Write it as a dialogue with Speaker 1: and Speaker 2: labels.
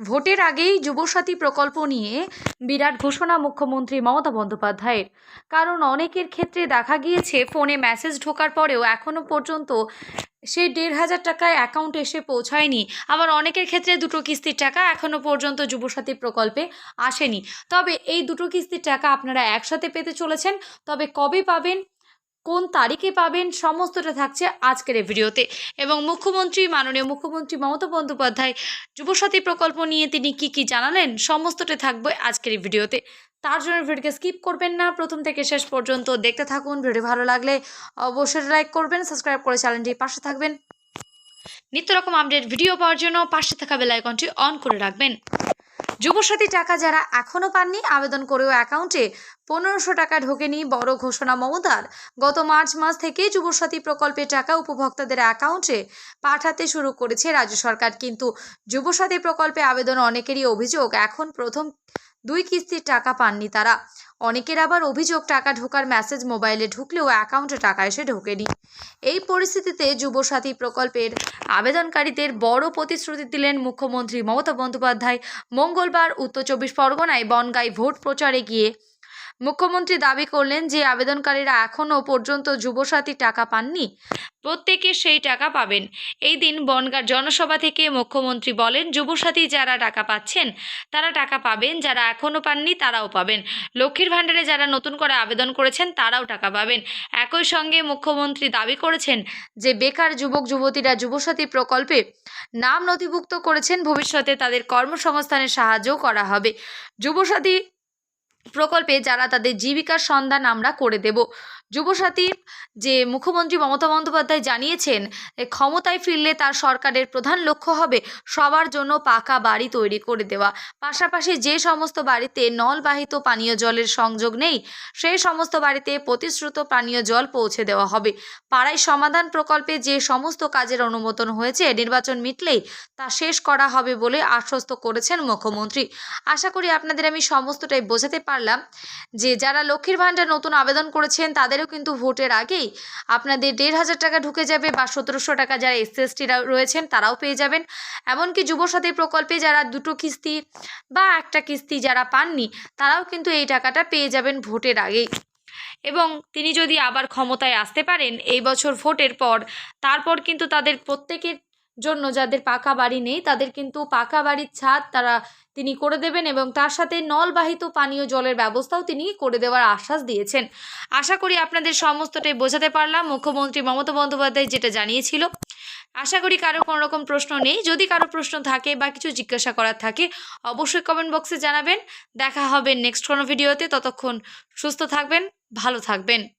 Speaker 1: ভোটের আগেই যুবসাথী প্রকল্প নিয়ে বিরাট ঘোষণা মুখ্যমন্ত্রী মমতা বন্দ্যোপাধ্যায়ের। কারণ অনেকের ক্ষেত্রে দেখা গিয়েছে ফোনে মেসেজ ঢোকার পরেও এখনো পর্যন্ত সে ১,৫০০ টাকায় অ্যাকাউন্টে এসে পৌঁছায়নি। আবার অনেকের ক্ষেত্রে দুটো কিস্তির টাকা এখনো পর্যন্ত যুবসাথী প্রকল্পে আসেনি। তবে এই দুটো কিস্তির টাকা আপনারা একসাথে পেতে চলেছেন। তবে কবে পাবেন, কোন তারিখে পাবেন, সমস্তটা থাকছে আজকের এই ভিডিওতে। এবং মাননীয় মুখ্যমন্ত্রী মমতা বন্দ্যোপাধ্যায় যুবসাথী প্রকল্প নিয়ে তিনি কি জানালেন, সমস্তটা থাকবে আজকের এই ভিডিওতে। তার জন্য ভিডিওকে স্কিপ করবেন না, প্রথম থেকে শেষ পর্যন্ত দেখতে থাকুন। ভিডিও ভালো লাগলে অবশ্যই লাইক করবেন, সাবস্ক্রাইব করে চ্যানেলটির পাশে থাকবেন। নিত্য রকম আপডেট ভিডিও পাওয়ার জন্য পাশে থাকা বেল আইকনটি অন করে রাখবেন। যুবসাথী টাকা যারা এখনও পাননি, আবেদন করেও অ্যাকাউন্টে ১৫০০ টাকা ঢোকেনি, বড় ঘোষণা মমতার। গত মার্চ মাস থেকে যুবসাথী প্রকল্পের টাকা উপভোক্তাদের অ্যাকাউন্টে পাঠাতে শুরু করেছে রাজ্য সরকার। কিন্তু যুবসাথী প্রকল্পে আবেদন অনেকেরই অভিযোগ এখন প্রথম ২ কিস্তির টাকা পাননি তারা। অনেকের আবার অভিযোগ টাকা ঢোকার মেসেজ মোবাইলে ঢুকলেও অ্যাকাউন্টে টাকা এসে ঢোকেনি। এই পরিস্থিতিতে যুবসাথী প্রকল্পের আবেদনকারীদের বড় প্রতিশ্রুতি দিলেন মুখ্যমন্ত্রী মমতা বন্দ্যোপাধ্যায়। মঙ্গলবার উত্তর ২৪ পরগনায় বনগাঁয় ভোট প্রচারে গিয়ে মুখ্যমন্ত্রী দাবি করলেন যে আবেদনকারীরা এখনও পর্যন্ত যুবসাথী টাকা পাননি, প্রত্যেকে সেই টাকা পাবেন। এই দিন বনগাঁর জনসভা থেকে মুখ্যমন্ত্রী বলেন, যুবসাথী যারা টাকা পাচ্ছেন তারা টাকা পাবেন, যারা এখনও পাননি তারাও পাবেন। লক্ষ্মীর ভাণ্ডারে যারা নতুন করে আবেদন করেছেন তারাও টাকা পাবেন। একই সঙ্গে মুখ্যমন্ত্রী দাবি করেছেন যে বেকার যুবক যুবতীরা যুবসাথী প্রকল্পে নাম নথিভুক্ত করেছেন, ভবিষ্যতে তাদের কর্মসংস্থানের সাহায্যও করা হবে। যুবসাথী প্রকল্পে যারা তাদের জীবিকার সন্ধান আমরা করে দেব। যুবসাথী যে মুখ্যমন্ত্রী মমতা বন্দ্যোপাধ্যায় জানিয়েছেন, ক্ষমতায় ফিরলে তার সরকারের প্রধান লক্ষ্য হবে সবার জন্য পাকা বাড়ি তৈরি করে দেওয়া। পাশাপাশি যে সমস্ত বাড়িতে নলবাহিত পানীয় জলের সংযোগ নেই সেই সমস্ত বাড়িতে প্রতিশ্রুত পানীয় জল পৌঁছে দেওয়া হবে। পাড়ায় সমাধান প্রকল্পে যে সমস্ত কাজের অনুমোদন হয়েছে নির্বাচন মিটলেই তা শেষ করা হবে বলে আশ্বস্ত করেছেন মুখ্যমন্ত্রী। আশা করি আপনাদের আমি সমস্তটাই বোঝাতে পারলাম যে যারা লক্ষ্মীর ভাণ্ডার নতুন আবেদন করেছেন তাদেরও কিন্তু ভোটের আগেই আপনাদের ১,৫০০ টাকা ঢুকে যাবে, বা ১৭০০ টাকা যারা SC/ST রয়েছেন তারাও পেয়ে যাবেন। এমনকি যুবসাথী প্রকল্পে যারা দুটো কিস্তি বা একটা কিস্তি যারা পাননি তারাও কিন্তু এই টাকাটা পেয়ে যাবেন ভোটের আগেই। এবং তিনি যদি আবার ক্ষমতায় আসতে পারেন এই বছর ভোটের পর, তারপর কিন্তু তাদের প্রত্যেকের জন্য যাদের পাকা বাড়ি নেই তাদের কিন্তু পাকা বাড়ির ছাদ তিনি করে দেবেন, এবং তার সাথে নলবাহিত পানীয় জলের ব্যবস্থাও তিনি করে দেওয়ার আশ্বাস দিয়েছেন। আশা করি আপনাদের সমস্তটাই বোঝাতে পারলাম মুখ্যমন্ত্রী মমতা বন্দ্যোপাধ্যায় যেটা জানিয়েছিল। আশা করি কারো কোনো রকম প্রশ্ন নেই। যদি কারো প্রশ্ন থাকে বা কিছু জিজ্ঞাসা করার থাকে অবশ্যই কমেন্ট বক্সে জানাবেন। দেখা হবে নেক্সট কোনো ভিডিওতে। ততক্ষণ সুস্থ থাকবেন, ভালো থাকবেন।